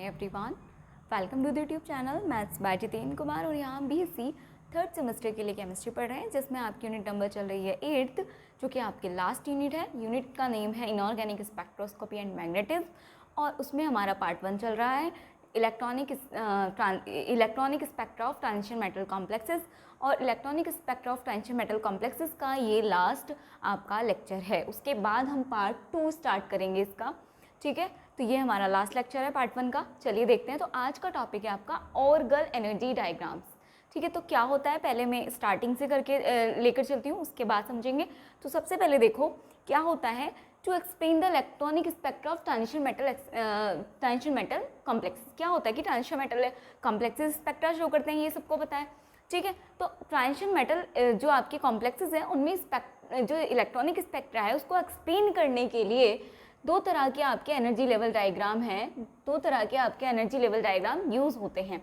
Hi everyone, welcome to the YouTube channel maths by Jiten Kumar. और यहाँ BSc third semester के लिए केमिस्ट्री पढ़ रहे हैं, जिसमें आपकी यूनिट नंबर चल रही है 8th, जो कि आपकी लास्ट यूनिट है। यूनिट का नेम है इनऑर्गेनिक स्पेक्ट्रोस्कोपी एंड मैग्नेटिज्म, और उसमें हमारा पार्ट 1 चल रहा है electronic spectra of transition metal complexes. और electronic spectra of transition metal complexes का ये लास्ट आपका लेक्चर है। उसके बाद हम पार्ट 2 स्टार्ट करेंगे इसका, ठीक है। तो ये हमारा लास्ट लेक्चर है पार्ट 1 का। चलिए देखते हैं। तो आज का टॉपिक है आपका ऑर्गल एनर्जी डायग्राम्स, ठीक है। तो क्या होता है, पहले मैं स्टार्टिंग से करके लेकर चलती हूँ, उसके बाद समझेंगे। तो सबसे पहले देखो क्या होता है, to explain the electronic spectra of transition metal complexes. क्या होता है कि transition metal complexes spectra show करते हैं, ये सबको पता है, ठीक है। तो ट्रांजिशन मेटल जो आपके कॉम्प्लेक्सेस हैं, उनमें जो इलेक्ट्रॉनिक स्पेक्ट्रा है उसको एक्सप्लेन करने के लिए दो तरह के आपके एनर्जी लेवल डायग्राम हैं, दो तरह के आपके एनर्जी लेवल डायग्राम यूज़ होते हैं।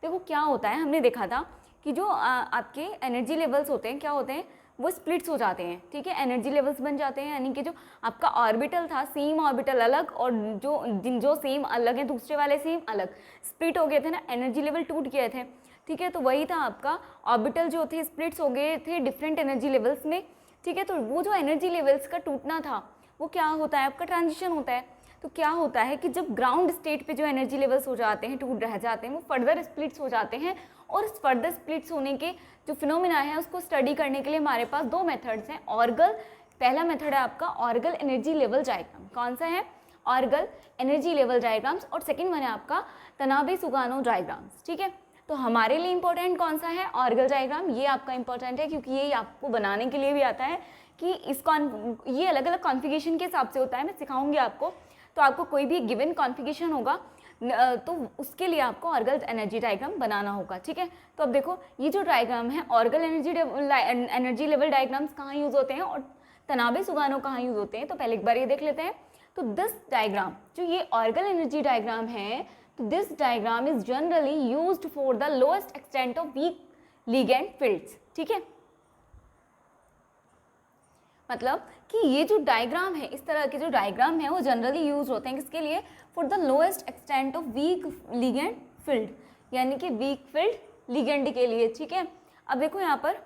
देखो क्या होता है, हमने देखा था कि जो आपके एनर्जी लेवल्स होते हैं क्या होते हैं, वो स्प्लिट्स हो जाते हैं, ठीक है। एनर्जी लेवल्स बन जाते हैं, यानी कि जो आपका ऑर्बिटल था, सेम ऑर्बिटल अलग, और जो सेम अलग है दूसरे वाले सेम अलग, स्प्लिट हो गए थे ना, एनर्जी लेवल टूट गए थे, ठीक है। तो वही था आपका ऑर्बिटल जो थे स्प्लिट्स हो गए थे डिफरेंट एनर्जी लेवल्स में, ठीक है। तो वो जो एनर्जी लेवल्स का टूटना था वो क्या होता है, आपका ट्रांजिशन होता है। तो क्या होता है कि जब ग्राउंड स्टेट पे जो एनर्जी लेवल्स हो जाते हैं, टूट रह जाते हैं, वो फर्दर स्प्लिट्स हो जाते हैं। और इस फर्दर स्प्लिट्स होने के जो फिनोमिना है उसको स्टडी करने के लिए हमारे पास दो मेथड्स हैं। ऑर्गल, पहला मेथड है आपका ऑर्गल एनर्जी लेवल डायग्राम। कौन सा है, ऑर्गल एनर्जी लेवल डायग्राम्स। और सेकेंड वन है आपका तनाबे सुगानो डायग्राम्स, ठीक है। तो हमारे लिए इंपॉर्टेंट कौन सा है, ऑर्गल डायग्राम। ये आपका इंपॉर्टेंट है क्योंकि ये आपको बनाने के लिए भी आता है कि ये अलग अलग कॉन्फ़िगरेशन के हिसाब से होता है, मैं सिखाऊंगी आपको। तो आपको कोई भी गिवन कॉन्फ़िगरेशन होगा तो उसके लिए आपको ऑर्गल एनर्जी डायग्राम बनाना होगा, ठीक है। तो अब देखो ये जो डायग्राम है, ऑर्गल एनर्जी लेवल डायग्राम्स कहाँ यूज़ होते हैं और तनाबे सुगानो कहाँ यूज़ होते हैं, तो पहले एक बार ये देख लेते हैं। तो दिस डायग्राम, जो ये ऑर्गल एनर्जी डायग्राम है, तो this diagram is generally used for the lowest extent of week ligand fields, ठीक है। मतलब कि ये जो डायग्राम है, इस तरह के जो डायग्राम है वो जनरली यूज होते हैं किसके लिए, for the lowest extent of week ligand field, यानी कि वीक फील्ड लिगेंड के लिए, ठीक है। अब देखो यहाँ पर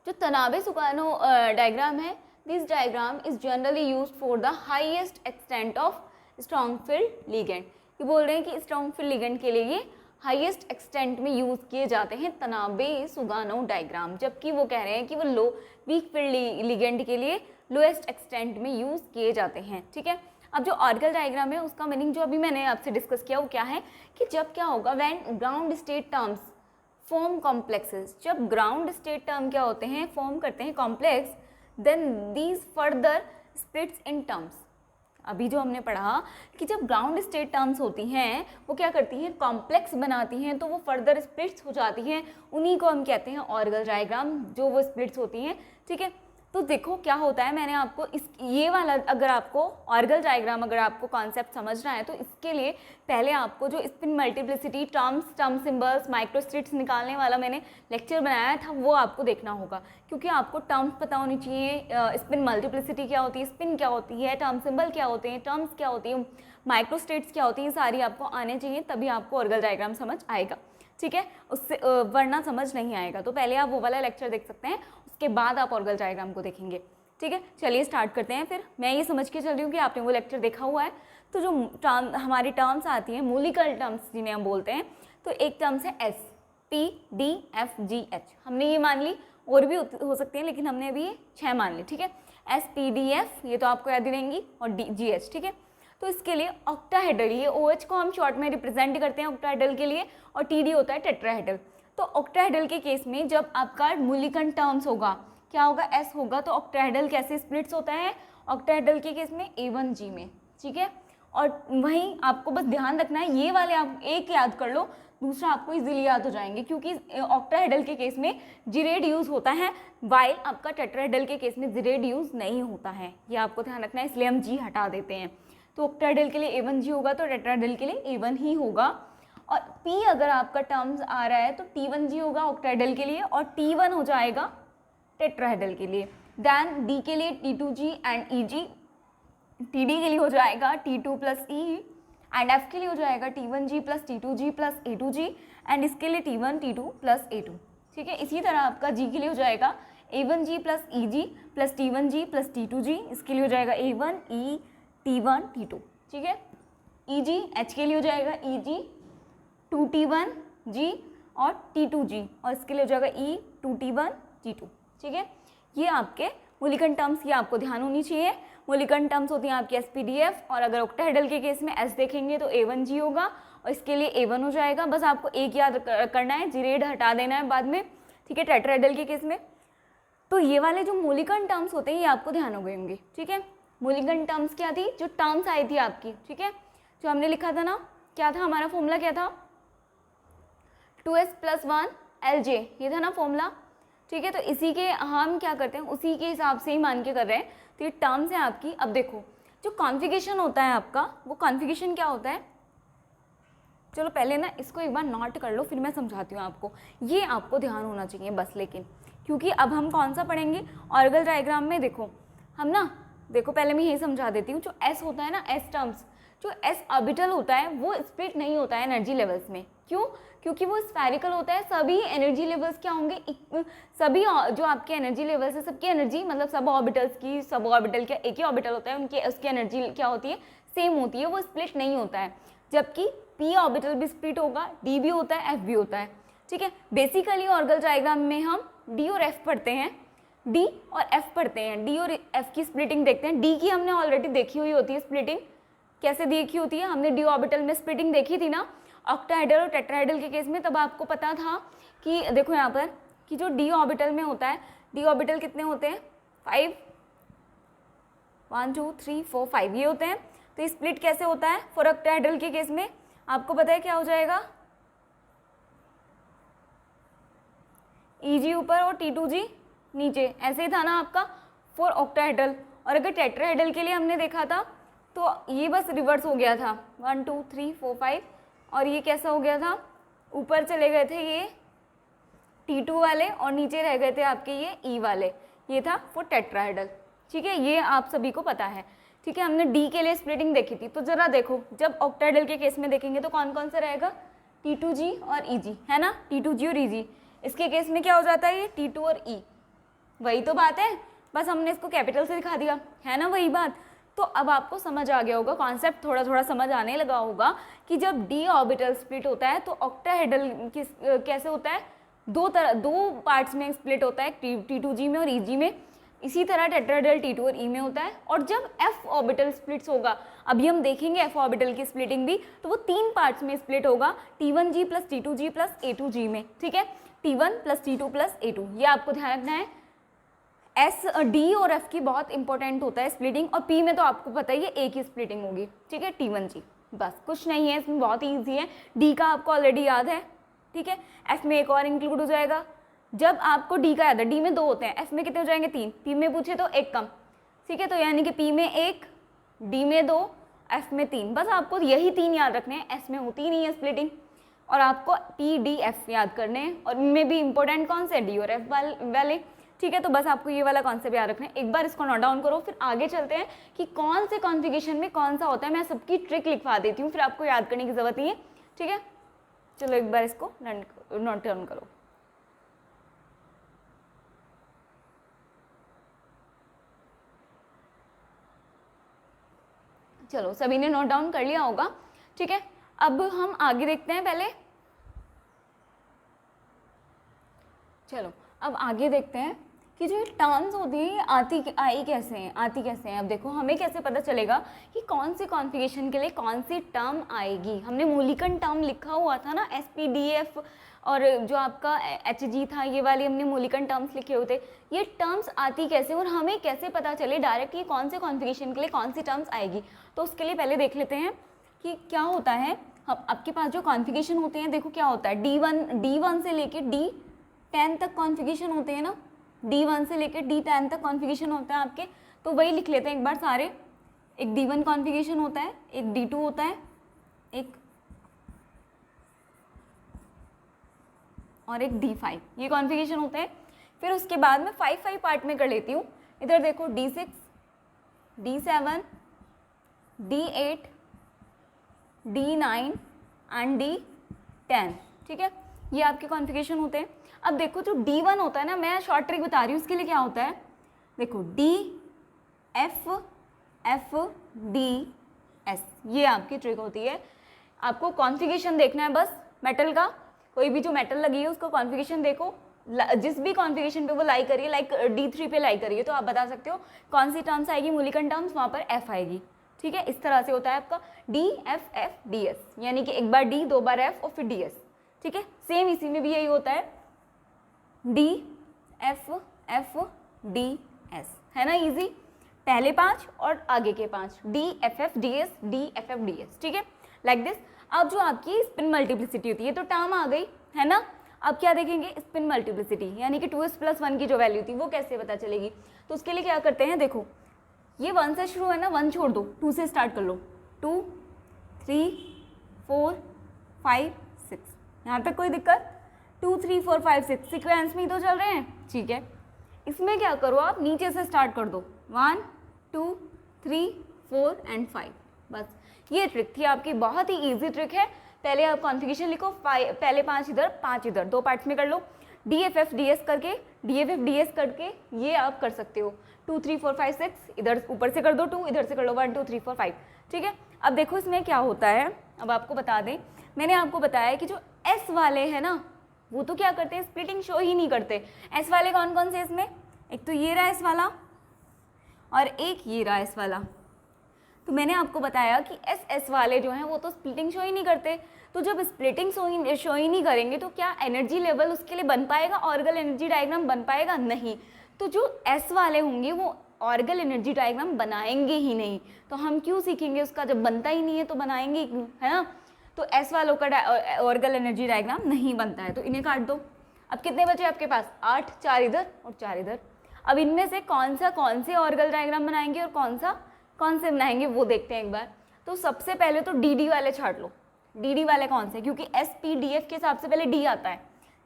जो तनाबे सुगानो डायग्राम है, this diagram is generally use for the highest extent of strong field ligand. ये बोल रहे हैं कि स्ट्रॉन्ग फील्ड लिगेंड के लिए ये हाईएस्ट एक्सटेंट में यूज़ किए जाते हैं तनाबे सुगानो डायग्राम, जबकि वो कह रहे हैं कि वो वीक फील्ड लिगेंड के लिए लोएस्ट एक्सटेंट में यूज़ किए जाते हैं, ठीक है। अब जो ऑर्गल डायग्राम है उसका मीनिंग जो अभी मैंने आपसे डिस्कस किया वो क्या है कि जब क्या होगा, when ground state terms form complexes, जब ग्राउंड स्टेट टर्म क्या होते हैं, फॉर्म करते हैं complex, then these further splits in terms. अभी जो हमने पढ़ा कि जब ग्राउंड स्टेट टर्म्स होती हैं वो क्या करती हैं, कॉम्प्लेक्स बनाती हैं, तो वो फर्दर स्प्लिट्स हो जाती हैं, उन्हीं को हम कहते हैं ऑर्गल डायग्राम, जो वो स्प्लिट्स होती हैं, ठीक है। तो देखो क्या होता है, मैंने आपको ये वाला, अगर आपको ऑर्गल डायग्राम अगर आपको कॉन्सेप्ट समझना है तो इसके लिए पहले आपको जो स्पिन मल्टीप्लिसिटी टर्म सिंबल्स माइक्रोस्ट्रिट्स निकालने वाला मैंने लेक्चर बनाया था वो आपको देखना होगा, क्योंकि आपको टर्म्स पता होनी चाहिए, स्पिन मल्टीप्लिसिटी क्या होती है, स्पिन क्या होती है, टर्म सिंबल क्या होते हैं, टर्म्स क्या होती है, माइक्रोस्ट्रिट्स क्या होती हैं, सारी आपको आने चाहिए, तभी आपको ऑर्गल डायग्राम समझ आएगा, ठीक है। उससे वरना समझ नहीं आएगा। तो पहले आप वो वाला लेक्चर देख सकते हैं, उसके बाद आप ऑर्गल डायग्राम को देखेंगे, ठीक है। चलिए स्टार्ट करते हैं। फिर मैं ये समझ के चल रही हूँ कि आपने वो लेक्चर देखा हुआ है। तो जो हमारी टर्म्स आती हैं, मूलिकल टर्म्स जिन्हें हम बोलते हैं, तो एक टर्म्स है एस, पी, डी, एफ, जी, एच। हमने ये मान ली, और भी हो सकती हैं लेकिन हमने अभी ये 6 मान ली, ठीक है। एस, पी, डी, एफ ये तो आपको याद ही रहेंगी, और डी, जी, एच, ठीक है। तो इसके लिए ऑक्टाहेड्रल, ये OH को हम शॉर्ट में रिप्रेजेंट करते हैं ऑक्टाहेड्रल के लिए, और TD होता है टेट्राहेड्रल। तो ऑक्टाहेड्रल के केस में जब आपका मूलिकन टर्म्स होगा, क्या होगा, S होगा, तो ऑक्टाहेड्रल कैसे स्प्लिट्स होता है, ऑक्टाहेड्रल के केस में A1G में, ठीक है। और वहीं आपको बस ध्यान रखना है, ये वाले आप एक याद कर लो, दूसरा आपको इजीली याद हो जाएंगे, क्योंकि ऑक्टाहेड्रल के केस में जिरेड यूज होता है, वाइल आपका टेट्राहेड्रल के केस में जिरेड यूज नहीं होता है, ये आपको ध्यान रखना है, इसलिए हम G हटा देते हैं। तो ऑक्टाहेड्रल के लिए A1G होगा, तो टेट्राहेड्रल के लिए A1 ही होगा। और P अगर आपका टर्म्स आ रहा है तो T1G होगा ऑक्टाहेड्रल के लिए, और T1 हो जाएगा टेट्राहेड्रल के लिए। देन D के लिए T2G एंड EG, TD के लिए हो जाएगा T2 plus E, and F के लिए हो जाएगा T1G plus T2G plus A2G, and इसके लिए T1 T2 प्लस A2। ठीक है, इसी तरह आपका G के लिए हो जाएगा A1G plus EG plus T1G plus T2G, इसके लिए हो जाएगा A1 E T1 T2। ठीक है, EG H के लिए हो जाएगा EG 2T1G और T2G, और इसके लिए हो जाएगा E 2T1G2। ठीक है, ये आपके मोलिकन टर्म्स, ये आपको ध्यान होनी चाहिए। मोलिकन टर्म्स होती हैं आपकी SPDF, और अगर ऑक्टाहेड्रल के केस में S देखेंगे तो A1G होगा, और इसके लिए A1 हो जाएगा। बस आपको एक याद करना है, जीरेड हटा देना है बाद में। ठीक है, टेट्राहेड्रल के केस में तो ये वाले जो मोलिकन टर्म्स होते हैं ये आपको ध्यान हो गए होंगे। ठीक है, मोलिकन टर्म्स क्या थी, जो टर्म्स आई थी आपकी। ठीक है, जो हमने लिखा था ना, क्या था हमारा फॉर्मूला, क्या था 2s + 1 LJ, ये था ना फॉर्मूला। ठीक है, तो इसी के हम क्या करते हैं, उसी के हिसाब से ही मान के कर रहे हैं। तो ये टर्म्स है आपकी। अब देखो जो कॉन्फ़िगरेशन होता है आपका, वो कॉन्फ़िगरेशन क्या होता है, चलो पहले ना इसको एक बार नोट कर लो, फिर मैं समझाती हूँ आपको। ये आपको ध्यान होना चाहिए बस, लेकिन क्योंकि अब हम कौन सा पढ़ेंगे ऑर्गल डायग्राम में। देखो हम ना, देखो पहले मैं यही समझा देती हूँ। जो एस होता है ना, एस टर्म्स, जो एस ऑर्बिटल होता है वो स्प्लिट नहीं होता है एनर्जी लेवल्स में। क्यों? क्योंकि वो स्फेरिकल होता है। सभी एनर्जी लेवल्स क्या होंगे, सभी जो आपके एनर्जी लेवल्स है, सबकी एनर्जी मतलब सब ऑर्बिटल्स की, सब ऑर्बिटल क्या एक ही ऑर्बिटल होता है, उनकी उसकी एनर्जी क्या होती है, सेम होती है, वो स्प्लिट नहीं होता है। जबकि p ऑर्बिटल भी स्प्लिट होगा, d भी होता है, f भी होता है। ठीक है, बेसिकली ऑर्गल डायग्राम में हम d और f पढ़ते हैं, d और f पढ़ते हैं। d और f की स्प्लिटिंग देखते हैं। d की हमने ऑलरेडी देखी हुई होती है स्प्लिटिंग, कैसे देखी होती है, हमने d ऑर्बिटल में स्प्लिटिंग देखी थी ना ऑक्टाहेड्रल और टेट्राहेड्रल के केस में। तब आपको पता था कि देखो यहाँ पर कि जो d ऑर्बिटल में होता है, d ऑर्बिटल कितने होते हैं, 5, 1 2 3 4 5 ये होते हैं। तो स्प्लिट कैसे होता है फॉर ऑक्टाहेड्रल के केस में, आपको पता है क्या हो जाएगा, EG ऊपर और T2G नीचे, ऐसे ही था ना आपका फॉर ऑक्टाहेड्रल। और अगर टेट्राहेड्रल के लिए हमने देखा था तो ये बस रिवर्स हो गया था, 1 2 3 4 5, और ये कैसा हो गया था, ऊपर चले गए थे ये T2 वाले और नीचे रह गए थे आपके ये E वाले, ये था फॉर टेट्राहेड्रल। ठीक है, ये आप सभी को पता है। ठीक है, हमने D के लिए स्प्लिटिंग देखी थी। तो जरा देखो जब ऑक्टाहेड्रल के केस में देखेंगे तो कौन कौन सा रहेगा, T2G और EG, है ना, T2G और EG। इसके केस में क्या हो जाता है, ये T2 और E, वही तो बात है, बस हमने इसको कैपिटल से दिखा दिया, है ना वही बात। तो अब आपको समझ आ गया होगा, कॉन्सेप्ट थोड़ा थोड़ा समझ आने लगा होगा कि जब d ऑर्बिटल स्प्लिट होता है तो ऑक्टाहेड्रल कैसे होता है, दो पार्ट्स में स्प्लिट होता है, T2G में और EG में। इसी तरह टेट्राहेड्रल T2 और E में होता है। और जब f ऑर्बिटल स्प्लिट्स होगा, अभी हम देखेंगे f ऑर्बिटल की स्प्लिटिंग भी, तो वो 3 पार्ट्स में स्प्लिट होगा, T1G plus T2G plus A2G में। ठीक है, T1 plus T2 plus A2, ये आपको ध्यान रखना है। S D और F की बहुत इंपॉर्टेंट होता है स्प्लिटिंग, और P में तो आपको पता ही है एक ही स्प्लिटिंग होगी। ठीक है, T1G, बस कुछ नहीं है इसमें, बहुत ईजी है। D का आपको ऑलरेडी याद है। ठीक है, F में एक और इंक्लूड हो जाएगा। जब आपको D का याद है, D में 2 होते हैं, F में कितने हो जाएंगे, 3, P में पूछे तो 1 कम। ठीक है, तो यानी कि P में 1, D में 2, F में 3, बस आपको यही 3 याद रखने हैं। S में होती नहीं है स्प्लिटिंग, और आपको P D F याद करने हैं, और इनमें भी इंपॉर्टेंट कौन से, D और F वाले। ठीक है, तो बस आपको ये वाला कॉन्सेप्ट याद रखना है। एक बार इसको नोट डाउन करो, फिर आगे चलते हैं कि कौन से कॉन्फ़िगरेशन में कौन सा होता है। मैं सबकी ट्रिक लिखवा देती हूँ, फिर आपको याद करने की जरूरत नहीं है। ठीक है, चलो एक बार इसको नोट डाउन करो। चलो सभी ने नोट डाउन कर लिया होगा। ठीक है, अब हम आगे देखते हैं। पहले चलो अब आगे देखते हैं कि जो टर्म्स होती है ये आती कैसे हैं। अब देखो हमें कैसे पता चलेगा कि कौन सी कॉन्फ़िगरेशन के लिए कौन सी टर्म आएगी। हमने मूलिकन टर्म लिखा हुआ था ना, SPDF, और जो आपका HG था, ये वाली हमने मूलिकन टर्म्स लिखे हुए थे। ये टर्म्स आती कैसे और हमें कैसे पता चले डायरेक्ट कि कौन से कॉन्फ़िगरेशन के लिए कौन सी टर्म्स आएगी। तो उसके लिए पहले देख लेते हैं कि क्या होता है। हम आपके पास जो कॉन्फ़िगरेशन होते हैं, देखो क्या होता है, D1 से लेके D10 तक कॉन्फ़िगरेशन होते हैं ना, D1 से लेकर D10 तक कॉन्फ़िगरेशन होता है आपके। तो वही लिख लेते हैं एक बार सारे। एक D1 कॉन्फ़िगरेशन होता है, एक D2 होता है, एक और एक D5, ये कॉन्फ़िगरेशन होते हैं। फिर उसके बाद में 5 पार्ट में कर लेती हूँ। इधर देखो D6, D7, D8, D9 and D10, ठीक है, ये आपके कॉन्फ़िगरेशन होते हैं। अब देखो जो D1 होता है ना, मैं शॉर्ट ट्रिक बता रही हूँ, उसके लिए क्या होता है, देखो D F F D S, ये आपकी ट्रिक होती है। आपको कॉन्फ़िगरेशन देखना है बस मेटल का, कोई भी जो मेटल लगी है उसका कॉन्फ़िगरेशन देखो, जिस भी कॉन्फ़िगरेशन पे वो लाई करिए, लाइक D3 पे लाई करिए, तो आप बता सकते हो कौन सी टर्म्स आएगी, मूलिकन टर्म्स, वहाँ पर F आएगी, ठीक है। इस तरह से होता है आपका D F F D S, यानी कि एक बार D, दो बार F और फिर D S, ठीक है। सेम इसी में भी यही होता है, D F F D S, है ना इजी, पहले 5 और आगे के 5, D F F D S D F F D S, ठीक है, लाइक दिस। अब जो आपकी स्पिन मल्टीप्लिसिटी होती है, तो टर्म आ गई है ना। अब क्या देखेंगे, स्पिन मल्टीप्लिसिटी, यानी कि 2s + 1 की जो वैल्यू थी वो कैसे पता चलेगी, तो उसके लिए क्या करते हैं, देखो ये 1 से शुरू है ना, 1 छोड़ दो, 2 से स्टार्ट कर लो, 2 3 4 5 6, यहाँ तक कोई दिक्कत, 2 3 4 5 6 सिक्वेंस में ही तो चल रहे हैं, ठीक है। इसमें क्या करो, आप नीचे से स्टार्ट कर दो, 1 2 3 4 एंड 5, बस ये ट्रिक थी आपकी, बहुत ही ईजी ट्रिक है। पहले आप कॉन्फ़िगरेशन लिखो, पहले 5 इधर 5 इधर, 2 पार्ट्स में कर लो, DFF DS करके, DFF DS करके ये आप कर सकते हो, 2 3 4 5 6 इधर ऊपर से कर दो, 2 इधर से कर लो, 1 2 3 4 5, ठीक है। अब देखो इसमें क्या होता है, अब आपको बता दें, मैंने आपको बताया कि जो S वाले हैं ना, वो तो क्या करते हैं, स्प्लिटिंग शो ही नहीं करते। S वाले कौन कौन से इसमें, एक तो ये रहा S वाला और एक ये रहा S वाला। तो मैंने आपको बताया कि SS वाले जो हैं वो तो स्प्लिटिंग शो ही नहीं करते, तो जब स्प्लिटिंग शो ही नहीं करेंगे तो क्या एनर्जी लेवल उसके लिए बन पाएगा, ऑर्गल एनर्जी डायग्राम बन पाएगा, नहीं। तो जो S वाले होंगे वो ऑर्गल एनर्जी डायग्राम बनाएंगे ही नहीं, तो हम क्यों सीखेंगे उसका, जब बनता ही नहीं है तो बनाएंगे क्यों, है ना। तो S वालों का ऑर्गल एनर्जी डायग्राम नहीं बनता है, तो इन्हें काट दो। अब कितने बचे आपके पास, 8, 4 इधर और 4 इधर। अब इनमें से कौन से ऑर्गल डायग्राम बनाएंगे और कौन से बनाएंगे वो देखते हैं एक बार। तो सबसे पहले तो DD वाले छाट लो, DD वाले कौन से, क्योंकि SPDF के हिसाब से पहले D आता है,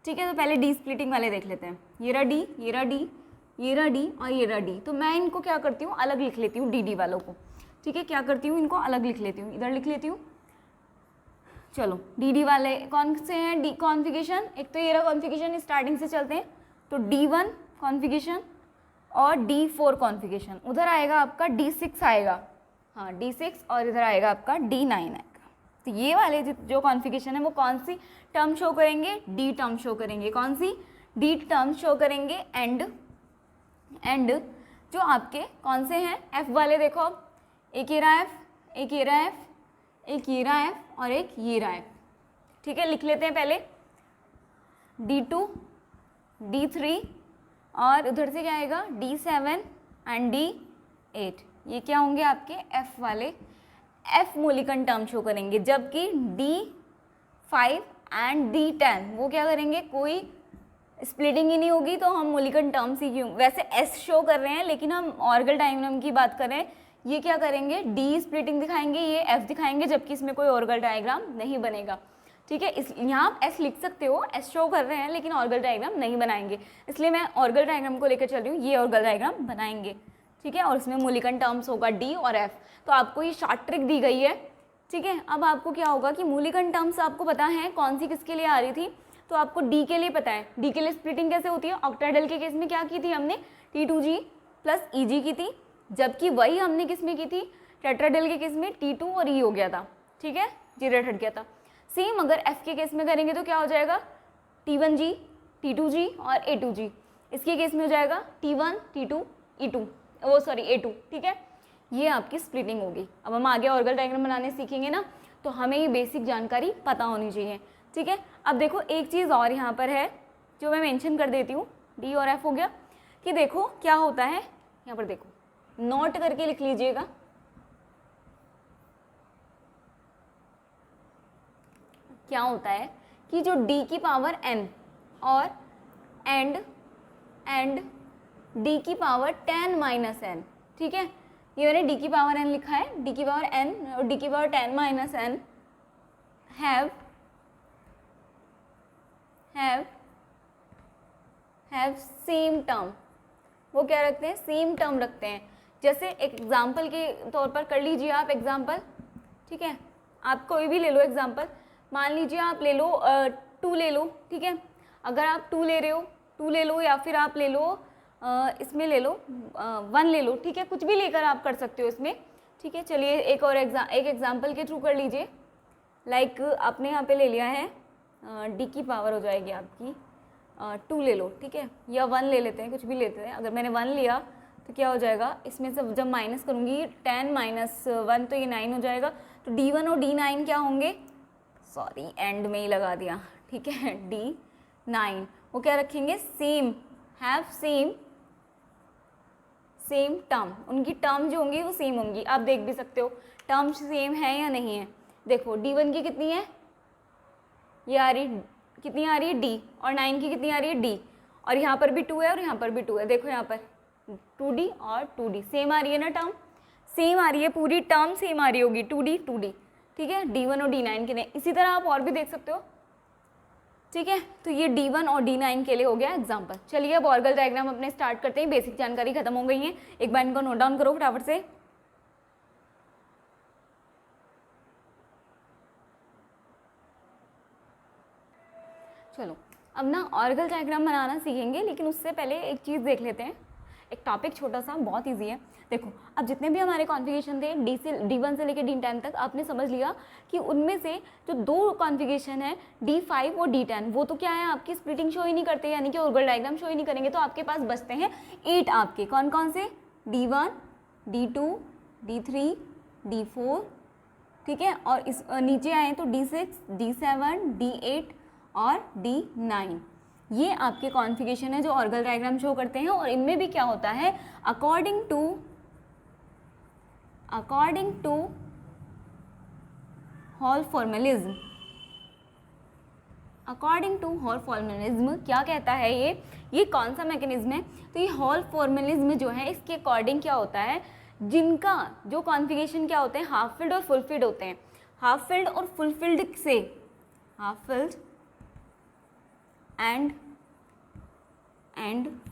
ठीक है। तो पहले D स्प्लिटिंग वाले देख लेते हैं, ये रहा D, ये रहा D, ये रहा D और ये रहा D। तो मैं इनको क्या करती हूँ, अलग लिख लेती हूँ DD वालों को, ठीक है, क्या करती हूँ, इनको अलग लिख लेती हूँ, इधर लिख लेती हूँ। चलो DD वाले कौन से हैं, D कॉन्फ़िगरेशन, एक तो ये रहा कॉन्फ़िगरेशन, स्टार्टिंग से चलते हैं, तो D1 कॉन्फ़िगरेशन और D4 कॉन्फ़िगरेशन, उधर आएगा आपका D6 आएगा, हाँ D6, और इधर आएगा आपका D9 आएगा। तो ये वाले जो कॉन्फ़िगरेशन है वो कौन सी टर्म शो करेंगे, D टर्म शो करेंगे, कौन सी D टर्म शो करेंगे। एंड जो आपके कौन से हैं, F वाले देखो, अब एक ये रहा F, एक ये रहा F, एक ये रहा F और एक ये रहा F, ठीक है। लिख लेते हैं पहले D2 D3 और उधर से क्या आएगा D7 एंड D8, ये क्या होंगे आपके F वाले, F मूलिकन टर्म शो करेंगे, जबकि D5 एंड D10 वो क्या करेंगे, कोई स्प्लिटिंग ही नहीं होगी, तो हम मूलिकन टर्म्स ही क्यों, वैसे S शो कर रहे हैं लेकिन हम ऑर्गल डायग्राम की बात कर रहे हैं, ये क्या करेंगे, D स्प्लिटिंग दिखाएंगे, ये F दिखाएंगे, जबकि इसमें कोई ऑर्गल डायग्राम नहीं बनेगा, ठीक है। इस यहाँ आप S लिख सकते हो, S शो कर रहे हैं लेकिन ऑर्गल डायग्राम नहीं बनाएंगे, इसलिए मैं ऑर्गल डायग्राम को लेकर चल रही हूँ, ये ऑर्गल डायग्राम बनाएंगे, ठीक है। और इसमें मूलिकन टर्म्स होगा D और F, तो आपको ये शॉर्ट ट्रिक दी गई है, ठीक है। अब आपको क्या होगा कि मूलिकन टर्म्स आपको पता है कौन सी किसके लिए आ रही थी, तो आपको D के लिए पता है, D के लिए स्प्लिटिंग कैसे होती है, ऑक्टाहेड्रल के केस में क्या की थी हमने, T2G + EG की थी, जबकि वही हमने किस में की थी, टेट्राहेड्रल के केस में T2 और E हो गया था, ठीक है, जीरेट हट गया था। सेम अगर F के केस में करेंगे तो क्या हो जाएगा, T1G T2G और A2G, इसके केस में हो जाएगा T1 T2 E2, वो सॉरी A2, ठीक है। ये आपकी स्प्लिटिंग होगी। अब हम आगे ऑर्गल डायग्राम बनाने सीखेंगे ना, तो हमें ये बेसिक जानकारी पता होनी चाहिए, ठीक है। अब देखो एक चीज़ और यहाँ पर है जो मैं मेंशन कर देती हूँ, D और F हो गया, कि देखो क्या होता है, यहाँ पर देखो नोट करके लिख लीजिएगा, क्या होता है कि जो D की पावर n और एंड D की पावर 10 - n, ठीक है, ये मैंने D की पावर n लिखा है, D की पावर n और D की power 10 - n have same term, वो क्या रखते हैं, सेम टर्म रखते हैं, जैसे एक एग्जाम्पल के तौर पर कर लीजिए आप एग्जाम्पल, ठीक है, आप कोई भी ले लो एग्जाम्पल, मान लीजिए आप ले लो 2 ले लो, ठीक है, अगर आप 2 ले रहे हो 2 ले लो, या फिर आप ले लो इसमें ले लो 1 ले लो, ठीक है, कुछ भी लेकर आप कर सकते हो इसमें, ठीक है। चलिए एक और एक एग्जाम्पल के थ्रू कर लीजिए। लाइक आपने यहाँ पे ले लिया है डी की पावर हो जाएगी आपकी 2 ले लो, ठीक है, या 1 ले लेते हैं, कुछ भी लेते हैं। अगर मैंने 1 लिया तो क्या हो जाएगा, इसमें से जब माइनस करूँगी 10 माइनस 1 तो ये 9 हो जाएगा। तो D1 और D9 क्या होंगे, सॉरी एंड में ही लगा दिया, ठीक है, D9 वो क्या रखेंगे, सेम, हैव सेम टर्म, उनकी टर्म जो होंगी वो सेम होंगी। आप देख भी सकते हो टर्म सेम है या नहीं है। देखो D1 की कितनी है, ये आ रही, कितनी आ रही है D, और 9 की कितनी आ रही है D, और यहाँ पर भी 2 है और यहाँ पर भी 2 है। देखो यहाँ पर 2D और 2D सेम आ रही है ना, टर्म सेम आ रही है, पूरी टर्म सेम आ रही होगी 2D, ठीक है, D1 और D9 के लिए। इसी तरह आप और भी देख सकते हो, ठीक है। तो ये D1 और D9 के लिए हो गया एग्जाम्पल। चलिए अब ऑर्गल डायग्राम अपने स्टार्ट करते हैं, बेसिक जानकारी खत्म हो गई है, एक बार इनको नोट डाउन करो फटाफट से। चलो अब ना ऑर्गल डायग्राम बनाना सीखेंगे, लेकिन उससे पहले एक चीज़ देख लेते हैं, एक टॉपिक छोटा सा बहुत इजी है। देखो अब जितने भी हमारे कॉन्फ़िगरेशन थे D1 से लेकर D10 तक, आपने समझ लिया कि उनमें से जो 2 कॉन्फ़िगरेशन है D5 और D10, वो तो क्या है, आपकी स्प्लिटिंग शो ही नहीं करते, यानी कि ऑर्गल डायग्राम शो ही नहीं करेंगे। तो आपके पास बचते हैं 8 आपके, कौन कौन से, D1, D2, D3, D4, ठीक है, और इस नीचे आए तो D6, D7, D8 और D9। ये आपके कॉन्फ़िगरेशन है जो ऑर्गल डायग्राम शो करते हैं। और इनमें भी क्या होता है, according to hole formalism, according to hole formalism क्या कहता है, ये कौन सा मैकेनिज्म है, तो ये हॉल फॉर्मलिज्म जो है इसके अकॉर्डिंग क्या होता है, जिनका जो कॉन्फ़िगरेशन क्या होते हैं, हाफ फिल्ड और फुल फिल्ड होते हैं। हाफ फिल्ड और फुल फिल्ड से, half filled and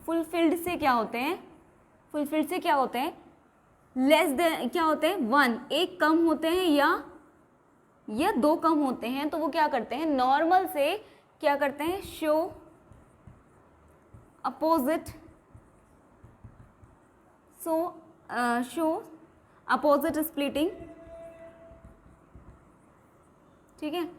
full field से क्या होते हैं, फुल फिल्ड से क्या होते हैं, लेस देन क्या होते हैं, 1, एक कम होते हैं या 2 कम होते हैं। तो वो क्या करते हैं, नॉर्मल से क्या करते हैं, शो अपोजिट स्प्लिटिंग, ठीक है,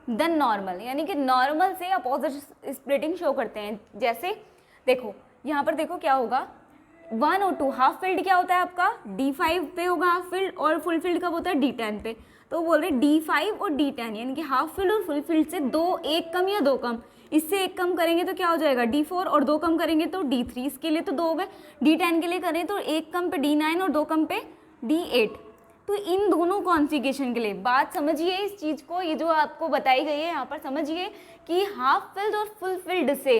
देन नॉर्मल, यानी कि नॉर्मल से अपोजिट स्प्लिटिंग शो करते हैं। जैसे देखो यहाँ पर देखो क्या होगा, 1 और 2, हाफ फील्ड क्या होता है आपका, D5 पे होगा हाफ फील्ड, और फुल फील्ड कब होता है, D10 पे। तो बोल रहे D5 और D10, यानी कि हाफ फील्ड और फुल फील्ड से 2, एक कम या 2 कम, इससे एक कम करेंगे तो क्या हो जाएगा, D4, और 2 कम करेंगे तो D3, इसके लिए तो 2 हो गए। D10 के लिए करें तो एक कम पे D9 और 2 कम पे D8। तो इन दोनों कॉन्फ़िगरेशन के लिए बात समझिए इस चीज़ को, ये जो आपको बताई गई है यहाँ पर समझिए कि हाफ फिल्ड और फुल फिल्ड से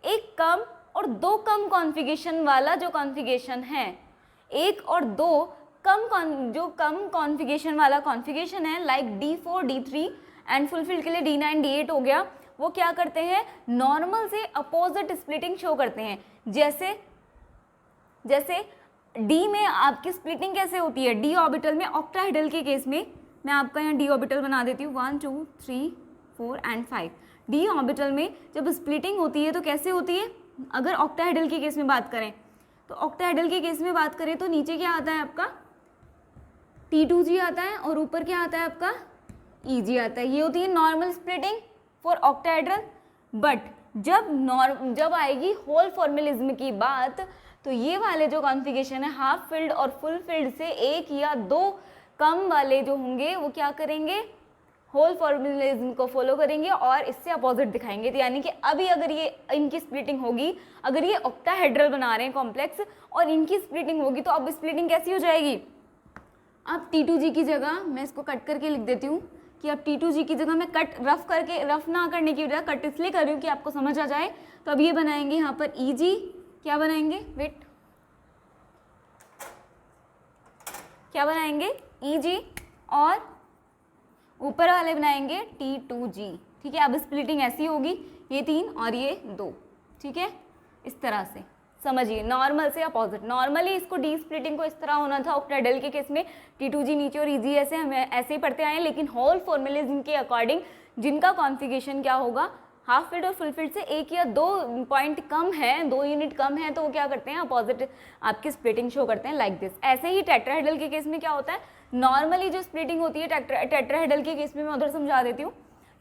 एक कम और 2 कम कॉन्फ़िगरेशन वाला जो कॉन्फ़िगरेशन है, 1 और 2 जो कम कॉन्फ़िगरेशन वाला कॉन्फ़िगरेशन है, like D4, D3 and full field के लिए D9, D8 हो गया, वो क्या करते हैं, नॉर्मल से अपोजिट स्प्लिटिंग शो करते हैं। जैसे D में आपकी स्प्लिटिंग कैसे होती है, D ऑर्बिटल में, ऑक्टाहेड्रल के केस में, मैं आपका यहाँ D ऑर्बिटल बना देती हूँ, 1 2 3 4 एंड 5। D ऑर्बिटल में जब स्प्लिटिंग होती है तो कैसे होती है, अगर ऑक्टाहेड्रल के केस में बात करें तो ऑक्टाहेड्रल के केस में बात करें तो नीचे क्या आता है आपका, T2G आता है, और ऊपर क्या आता है आपका, EG आता है। ये होती है normal splitting for octahedral. But जब आएगी होल फॉर्मलिज्म की बात, तो ये वाले जो कॉन्फ़िगरेशन है हाफ फिल्ड और फुल फिल्ड से 1 या 2 कम वाले जो होंगे वो क्या करेंगे, होल फॉर्मलिज्म को फॉलो करेंगे और इससे अपोजिट दिखाएंगे। तो यानी कि अभी अगर ये इनकी स्प्लिटिंग होगी, अगर ये ऑक्टाहेड्रल बना रहे हैं कॉम्प्लेक्स और इनकी स्प्लिटिंग होगी, तो अब स्प्लिटिंग कैसी हो जाएगी, अब T2G की जगह मैं इसको कट करके लिख देती हूँ कि अब T2G की जगह मैं कट रफ ना करने की वजह कट इसलिए कर रही हूँ कि आपको समझ आ जाए। तो अब ये बनाएंगे यहाँ पर EG, क्या बनाएंगे, वेट, क्या बनाएंगे, EG, और ऊपर वाले बनाएंगे T2G, ठीक है। अब स्प्लिटिंग ऐसी होगी, ये 3 और ये 2, ठीक है, इस तरह से समझिए, नॉर्मल से अपोजिट। नॉर्मली इसको डी स्प्लिटिंग को इस तरह होना था ऑक्टाहेड्रल के केस में, T2G नीचे और EG ऐसे, हम ऐसे ही पढ़ते आए हैं। लेकिन होल फॉर्मूलिज्म के अकॉर्डिंग जिनका कॉन्फ़िगरेशन क्या होगा, हाफ फिल्ड और फुल फिल्ड से 1 या 2 पॉइंट कम है, 2 यूनिट कम है, तो वो क्या करते हैं, अपोजिट आपकी स्प्लिटिंग शो करते हैं, लाइक दिस। ऐसे ही टेट्राहेड्रल के केस में क्या होता है, नॉर्मली जो स्प्लिटिंग होती है टेट्राहेड्रल के केस में, मैं उधर समझा देती हूँ।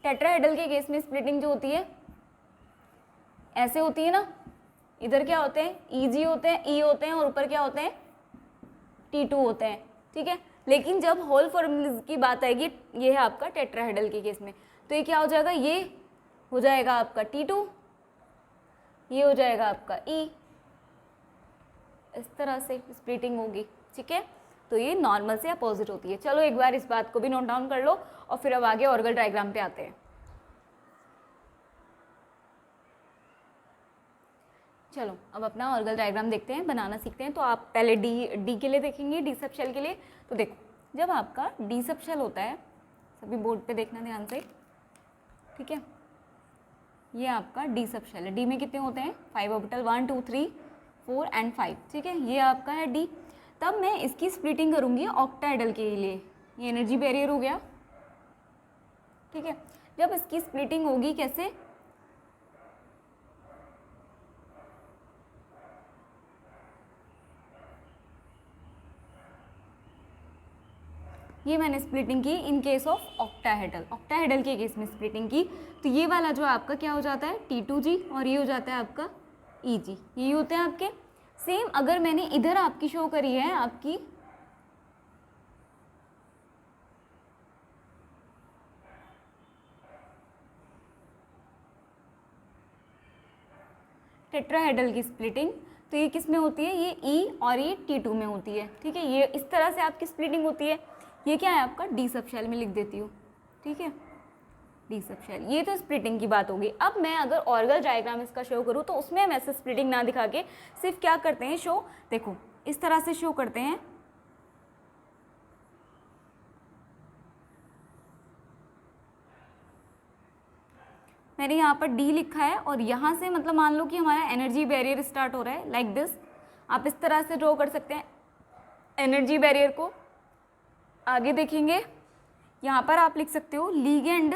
टेट्राहेड्रल के केस में स्प्लिटिंग जो होती है ऐसे होती है ना, इधर क्या होते हैं, EG होते हैं, E होते हैं, और ऊपर क्या होते हैं, T2 होते हैं, ठीक है। लेकिन जब होल फॉर्मूलिज्म की बात आएगी, ये है आपका टेट्राहेड्रल के केस में, तो ये क्या हो जाएगा, ये हो जाएगा आपका T2, ये हो जाएगा आपका E, इस तरह से स्प्लिटिंग होगी, ठीक है। तो ये नॉर्मल से अपोजिट होती है। चलो एक बार इस बात को भी नोट डाउन कर लो, और फिर अब आगे ऑर्गल डायग्राम पे आते हैं। चलो अब अपना ऑर्गल डायग्राम देखते हैं, बनाना सीखते हैं। तो आप पहले डी के लिए देखेंगे, डी सब शेल के लिए। तो देखो, जब आपका डी सब शेल होता है, सभी बोर्ड पे देखना ध्यान से, ठीक है। ये आपका डी सब शेल है। डी में कितने होते हैं, 5 ऑर्बिटल, 1 2 3 4 एंड 5, ठीक है। ये आपका है डी। तब मैं इसकी स्प्लिटिंग करूँगी ऑक्टाहेड्रल के लिए, ये एनर्जी बैरियर हो गया, ठीक है। जब इसकी स्प्लिटिंग होगी कैसे, ये मैंने स्प्लिटिंग की in case of octahedral, octahedral के केस में स्प्लिटिंग की। तो ये वाला जो आपका क्या हो जाता है, T2G, और ये हो जाता है आपका EG, ये होते हैं आपके। सेम अगर मैंने इधर आपकी शो करी है, आपकी टेट्राहेड्रल की स्प्लिटिंग, तो ये किस में होती है, ये E और ये T2 में होती है, ठीक है। ये इस तरह से आपकी स्प्लिटिंग होती है। ये क्या है आपका, डी सब शेल में लिख देती हूँ, ठीक है, डी सब शेल। ये तो स्प्लिटिंग की बात होगी। अब मैं अगर ऑर्गल डायग्राम इसका शो करूँ, तो उसमें हम ऐसे स्प्लिटिंग ना दिखा के सिर्फ क्या करते हैं, शो, देखो इस तरह से शो करते हैं। मैंने यहाँ पर डी लिखा है, और यहाँ से मतलब मान लो कि हमारा एनर्जी बैरियर स्टार्ट हो रहा है, लाइक दिस। आप इस तरह से ड्रॉ कर सकते हैं एनर्जी बैरियर को। आगे देखेंगे, यहाँ पर आप लिख सकते हो लिगेंड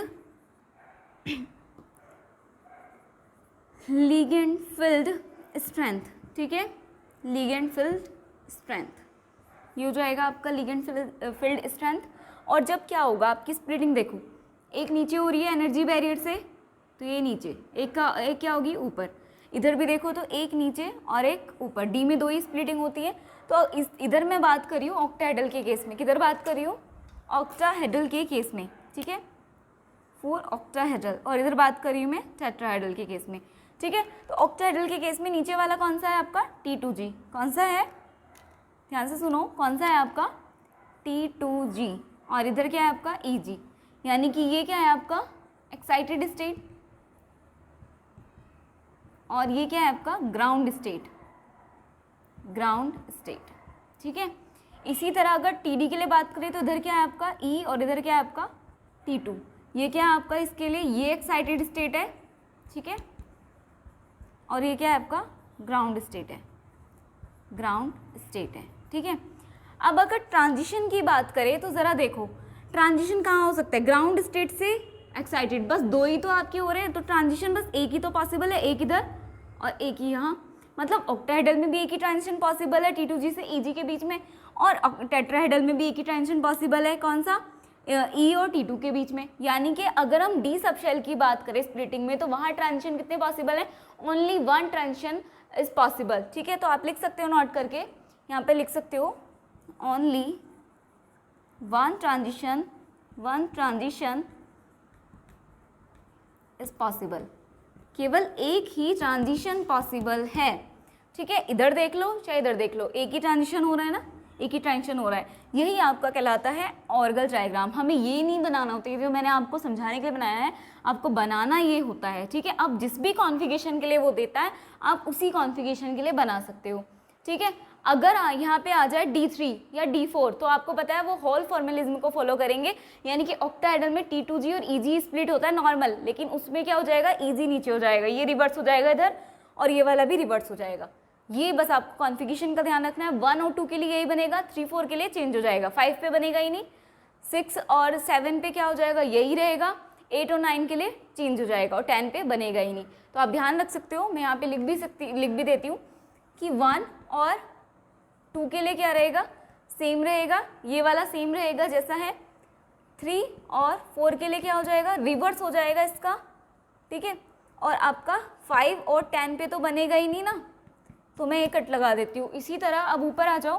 फील्ड स्ट्रेंथ, ठीक है, लिगेंड फील्ड स्ट्रेंथ, ये हो जाएगा आपका लिगेंड फील्ड स्ट्रेंथ। और जब क्या होगा, आपकी स्प्लिटिंग देखो, एक नीचे हो रही है एनर्जी बैरियर से, तो ये नीचे, एक क्या होगी ऊपर। इधर भी देखो तो एक नीचे और एक ऊपर, डी में 2 ही स्प्लिटिंग होती है। तो इधर मैं बात कर रही हूँ ऑक्टाहेड्रल के केस में, किधर बात कर रही हूँ, ऑक्टाहेड्रल के केस में, ठीक है, 4 ऑक्टाहेड्रल। और इधर बात कर रही हूँ मैं टेट्राहेड्रल के केस में, ठीक है। तो ऑक्टाहेड्रल के केस में नीचे वाला कौन सा है आपका, T2G, कौन सा है, ध्यान से सुनो, कौन सा है आपका, T2G। और इधर क्या है आपका, EG, यानी कि ये क्या है आपका एक्साइटेड स्टेट, और ये क्या है आपका ग्राउंड स्टेट, ठीक है। इसी तरह अगर TD के लिए बात करें, तो इधर क्या है आपका E, और इधर क्या है आपका T2। ये क्या है आपका, इसके लिए ये एक्साइटेड स्टेट है, ठीक है, और ये क्या है आपका ग्राउंड स्टेट है, ठीक है। अब अगर ट्रांजिशन की बात करें, तो ज़रा देखो ट्रांजिशन कहाँ हो सकता है, ग्राउंड स्टेट से एक्साइटेड, बस 2 ही तो आपके हो रहे हैं, तो ट्रांजिशन बस एक ही तो पॉसिबल है, एक इधर और एक ही यहाँ। मतलब ऑक्टाहेड्रल में भी एक ही ट्रांजिशन पॉसिबल है T2G से EG के बीच में, और टेट्राहेड्रल में भी एक ही ट्रांजिशन पॉसिबल है, कौन सा, E और T2 के बीच में। यानी कि अगर हम डी सब शेल की बात करें स्प्लिटिंग में, तो वहाँ ट्रांजिशन कितने पॉसिबल है, ओनली 1 ट्रांजिशन इज पॉसिबल, ठीक है। तो आप लिख सकते हो नोट करके, यहाँ पे लिख सकते हो ओनली 1 ट्रांजिशन इज पॉसिबल, केवल एक ही ट्रांजिशन पॉसिबल है, ठीक है। इधर देख लो चाहे इधर देख लो, एक ही ट्रांजिशन हो रहा है ना, एक ही ट्रांजिशन हो रहा है। यही आपका कहलाता है ऑर्गल डायग्राम। हमें ये नहीं बनाना होता है, जो मैंने आपको समझाने के लिए बनाया है, आपको बनाना ये होता है, ठीक है। अब जिस भी कॉन्फ़िगरेशन के लिए वो देता है, आप उसी कॉन्फ़िगरेशन के लिए बना सकते हो, ठीक है। अगर यहाँ पे आ जाए D3 या D4, तो आपको पता है वो होल फॉर्मलिज्म को फॉलो करेंगे, यानी कि ऑक्टाहेड्रल में T2G और EG स्प्लिट होता है नॉर्मल, लेकिन उसमें क्या हो जाएगा, EG नीचे हो जाएगा, ये रिवर्स हो जाएगा इधर, और ये वाला भी रिवर्स हो जाएगा, ये बस आपको कॉन्फ़िगरेशन का ध्यान रखना है। 1 और 2 के लिए यही बनेगा, 3 4 के लिए चेंज हो जाएगा, 5 पे बनेगा ही नहीं, 6 और 7 पे क्या हो जाएगा, यही रहेगा, 8 और 9 के लिए चेंज हो जाएगा और 10 पे बनेगा ही नहीं। तो आप ध्यान रख सकते हो, मैं यहाँ पे लिख भी देती हूँ कि 1 और 2 के लिए क्या रहेगा, सेम रहेगा, ये वाला सेम रहेगा जैसा है। 3 और 4 के लिए क्या हो जाएगा, रिवर्स हो जाएगा इसका, ठीक है। और आपका 5 और 10 पे तो बनेगा ही नहीं ना, तो मैं ये कट लगा देती हूँ। इसी तरह अब ऊपर आ जाओ,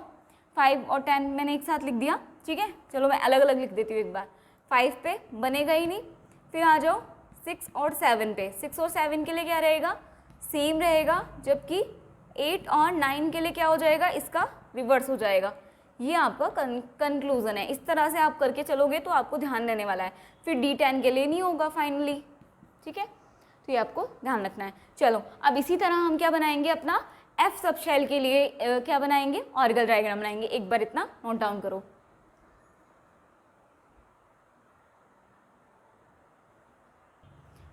5 और 10 मैंने एक साथ लिख दिया, ठीक है। चलो मैं अलग अलग लिख देती हूँ एक बार। 5 पे बनेगा ही नहीं, फिर आ जाओ 6 और 7 पे। 6 और 7 के लिए क्या रहेगा, सेम रहेगा, जबकि 8 और 9 के लिए क्या हो जाएगा, इसका रिवर्स हो जाएगा। ये आपका कंक्लूजन है। इस तरह से आप करके चलोगे तो आपको ध्यान देने वाला है। फिर D10 के लिए नहीं होगा फाइनली, ठीक है। तो ये आपको ध्यान रखना है। चलो अब इसी तरह हम क्या बनाएंगे, अपना F सब शेल के लिए क्या बनाएंगे, ऑर्गल डायग्राम बनाएंगे। एक बार इतना नोट डाउन करो।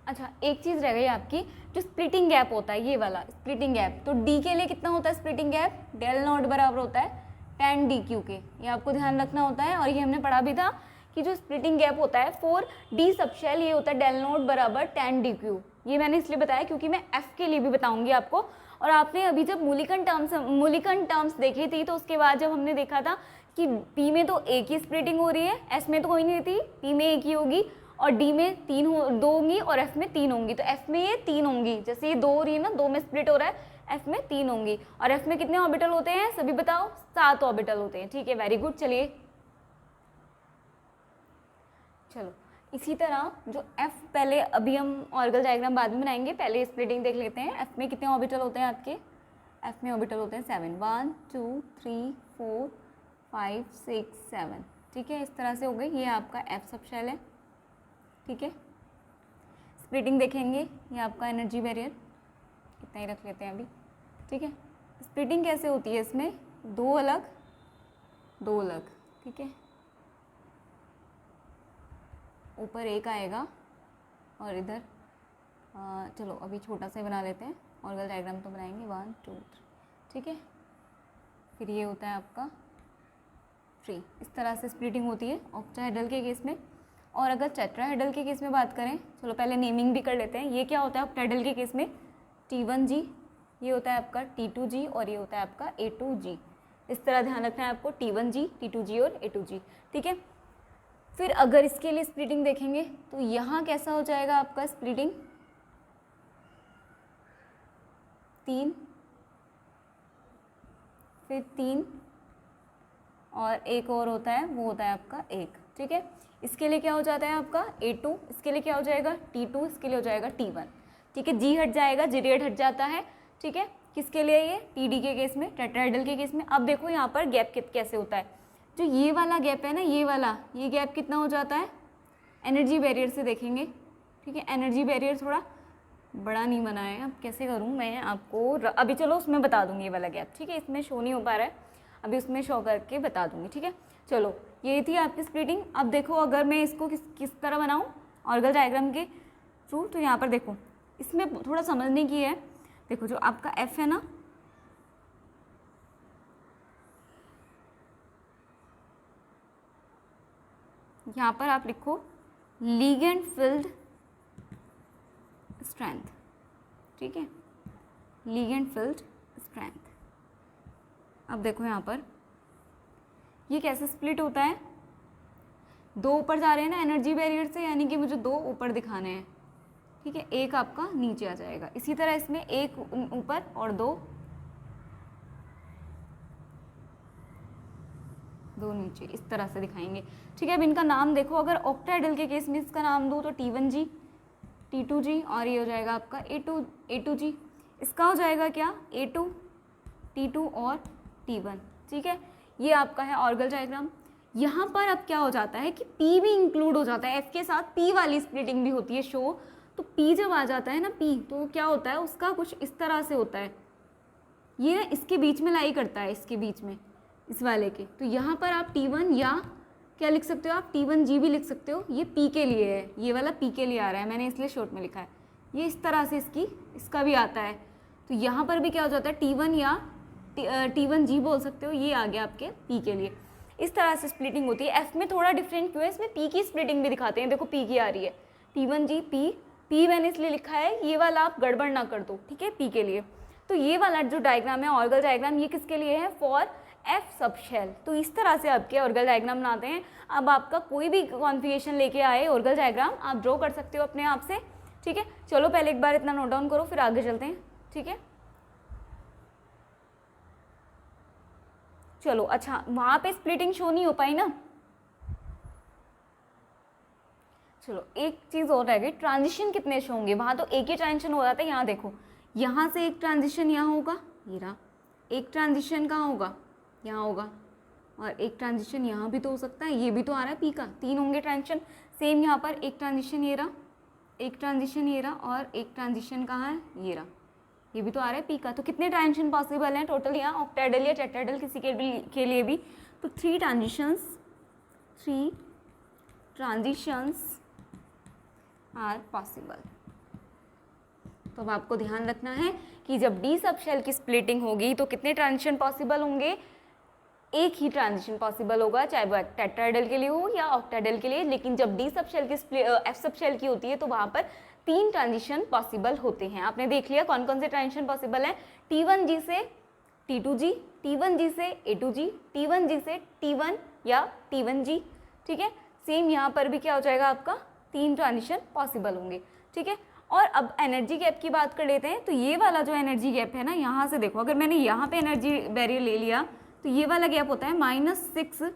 अच्छा, एक चीज़ रह गई आपकी, जो स्प्लिटिंग गैप होता है, ये वाला स्प्लिटिंग गैप। तो D के लिए कितना होता है स्प्लिटिंग गैप, डेल नॉट बराबर होता है tan DQ के। ये आपको ध्यान रखना होता है, और ये हमने पढ़ा भी था कि जो स्प्लिटिंग गैप होता है फॉर D सब शेल, ये होता है डेल नॉट बराबर tan DQ। ये मैंने इसलिए बताया क्योंकि मैं F के लिए भी बताऊंगी आपको। और आपने अभी जब मूलिकन टर्म्स देखी थी, तो उसके बाद जब हमने देखा था कि P में तो एक ही स्प्लिटिंग हो रही है, S में तो कोई नहीं थी, P में एक ही होगी, और D में 2 होंगी, और F में 3 होंगी। तो F में ये 3 होंगी, जैसे ये 2 हो रही है ना, 2 में स्प्लिट हो रहा है, F में 3 होंगी। और F में कितने ऑर्बिटल होते हैं, सभी बताओ, 7 ऑर्बिटल होते हैं, ठीक है, वेरी गुड। चलिए चलो इसी तरह जो F, पहले अभी हम ऑर्गल डायग्राम बाद में बनाएंगे, पहले स्प्लिटिंग देख लेते हैं। F में कितने ऑर्बिटल होते हैं आपके, F में ऑर्बिटल होते हैं 7, 1 2 3 4 5 6 7, ठीक है। इस तरह से हो गई, ये आपका F सब शेल है, ठीक है। स्प्लिटिंग देखेंगे, ये आपका एनर्जी बैरियर, इतना ही रख लेते हैं अभी, ठीक है। स्प्लिटिंग कैसे होती है, इसमें 2 अलग 2 अलग, ठीक है। ऊपर एक आएगा और इधर चलो अभी छोटा सा बना लेते हैं, ऑर्गल डायग्राम तो बनाएंगे 1 2 3, ठीक है। फिर ये होता है आपका 3। इस तरह से स्प्लिटिंग होती है ऑक्टाहेड्रल के केस में। और अगर टेट्राहेड्रल के केस में बात करें, चलो पहले नेमिंग भी कर लेते हैं। ये क्या होता है ऑक्टाहेड्रल के केस में, T1G, ये होता है आपका T2G, और ये होता है आपका A2G। इस तरह ध्यान रखना है आपको, T1G, T2G और A2G, ठीक है। फिर अगर इसके लिए स्प्लिटिंग देखेंगे तो यहाँ कैसा हो जाएगा आपका स्प्लिटिंग, 3, फिर 3 और एक और होता है, वो होता है आपका 1, ठीक है। इसके लिए क्या हो जाता है आपका A2, इसके लिए क्या हो जाएगा T2, इसके लिए हो जाएगा T1, ठीक है। G हट जाएगा, G रेड हट जाता है, ठीक है। किसके लिए, ये TD के केस में, टेट्राहेड्रल के केस में। अब देखो यहाँ पर गैप कैसे होता है, जो ये वाला गैप है ना, ये गैप कितना हो जाता है, एनर्जी बैरियर से देखेंगे, ठीक है। एनर्जी बैरियर थोड़ा बड़ा नहीं बना है, अब कैसे करूँ मैं आपको, अभी चलो उसमें बता दूँगी ये वाला गैप, ठीक है। इसमें शो नहीं हो पा रहा है, अभी उसमें शो करके बता दूँगी, ठीक है। चलो ये थी आपकी स्प्लिटिंग। अब देखो अगर मैं इसको किस तरह बनाऊँ ऑर्गल डायग्राम के थ्रू, तो यहाँ पर देखो इसमें थोड़ा समझने की है। देखो जो आपका F है ना, यहाँ पर आप लिखो लिगेंड फील्ड स्ट्रेंथ, ठीक है, लिगेंड फील्ड स्ट्रेंथ। अब देखो यहाँ पर ये कैसे स्प्लिट होता है, 2 ऊपर जा रहे हैं ना एनर्जी बैरियर से, यानी कि मुझे 2 ऊपर दिखाने हैं, ठीक है, 1 आपका नीचे आ जाएगा। इसी तरह इसमें 1 ऊपर और 2 नीचे, इस तरह से दिखाएंगे, ठीक है। अब इनका नाम देखो, अगर ऑक्टाहेड्रल के केस में इसका नाम दो तो T1G, T2G, और ये हो जाएगा आपका A2G। इसका हो जाएगा क्या, A2, T2 और T1, ठीक है। ये आपका है ऑर्गल डायग्राम। यहाँ पर अब क्या हो जाता है कि P भी इंक्लूड हो जाता है, F के साथ P वाली स्प्लिटिंग भी होती है शो। तो P जब आ जाता है ना, P, तो क्या होता है उसका कुछ इस तरह से होता है, ये इसके बीच में लाई करता है, इसके बीच में, इस वाले के। तो यहाँ पर आप T1 या क्या लिख सकते हो, आप T1G भी लिख सकते हो। ये P के लिए है, ये वाला P के लिए आ रहा है, मैंने इसलिए शॉर्ट में लिखा है। ये इस तरह से इसका भी आता है, तो यहाँ पर भी क्या हो जाता है T1 या T1G बोल सकते हो, ये आ गया आपके P के लिए। इस तरह से स्प्लिटिंग होती है। F में थोड़ा डिफरेंट क्यों है, इसमें P की स्प्लिटिंग भी दिखाते हैं, देखो P की आ रही है T1G P मैंने इसलिए लिखा है, ये वाला आप गड़बड़ ना कर दो, ठीक है, P के लिए। तो ये वाला जो डायग्राम है ऑर्गल डायग्राम, ये किसके लिए है, फॉर F सब शेल। तो इस तरह से आपके ऑर्गल डायग्राम बनाते हैं। अब आपका कोई भी कॉन्फ़िगरेशन लेके आए ऑर्गल डायग्राम आप ड्रॉ कर सकते हो अपने आप से, ठीक है। चलो पहले एक बार इतना नोट डाउन करो, फिर आगे चलते हैं, ठीक है। चलो अच्छा, वहाँ पे स्प्लिटिंग शो नहीं हो पाई ना। चलो एक चीज़ और रह गई, ट्रांजिशन कितने शो होंगे, वहाँ तो एक ही ट्रांजिशन हो रहा था, यहाँ देखो, यहाँ से एक ट्रांजिशन यहाँ होगा, ये रहा, एक ट्रांजिशन कहाँ होगा, यहाँ होगा, और एक ट्रांजिशन यहाँ भी तो हो सकता है, ये भी तो आ रहा है P का, 3 होंगे ट्रांजिशन। सेम यहाँ पर एक ट्रांजिशन ये रहा, एक ट्रांजिशन ये रहा, और एक ट्रांजिशन कहाँ है, ये रहा, ये भी तो आ रहा है P का। तो कितने ट्रांजिशन पॉसिबल हैं टोटल यहाँ, ऑक्टेडल या टेट्राहेड्रल किसी के लिए भी, तो 3 ट्रांजिशंस आर पॉसिबल। तो अब आपको ध्यान रखना है कि जब डी सब शेल की स्प्लिटिंग होगी तो कितने ट्रांजिशन पॉसिबल होंगे, एक ही ट्रांजिशन पॉसिबल होगा, चाहे वो टेट्राहेड्रल के लिए हो या ऑक्टेडल के लिए। लेकिन जब डी सब शेल की एफ सब शेल की होती है तो वहाँ पर 3 ट्रांजिशन पॉसिबल होते हैं। आपने देख लिया कौन कौन से ट्रांजिशन पॉसिबल हैं, T1G से T2G, T1G से A2G, T1G से T1 या T1G, ठीक है। सेम यहाँ पर भी क्या हो जाएगा आपका, 3 ट्रांजिशन पॉसिबल होंगे, ठीक है। और अब एनर्जी गैप की बात कर लेते हैं। तो ये वाला जो एनर्जी गैप है ना, यहाँ से देखो, अगर मैंने यहाँ पे एनर्जी बैरियर ले लिया तो ये वाला गैप होता है -6